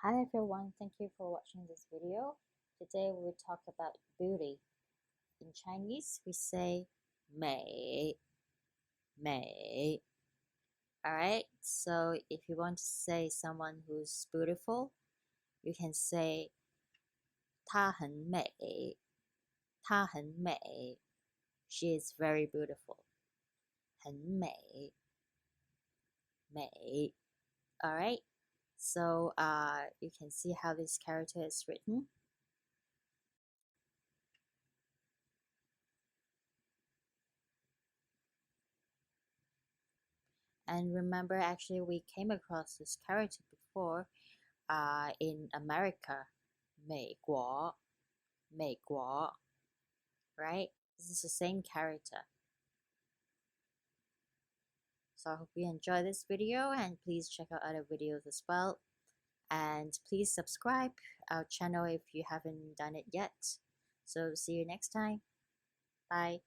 Hi everyone, thank you for watching this video. Today we will talk about beauty. In Chinese, we say 美,美. Alright, so if you want to say someone who's beautiful, you can say 她很美,她很美. She is very beautiful. 很美,美. Alright, so you can see how this character is written. And remember, actually, we came across this character before in America, 美国,美国, right? This is the same character. So I hope you enjoy this video and please check out other videos as well. And please subscribe our channel if you haven't done it yet. So see you next time. Bye.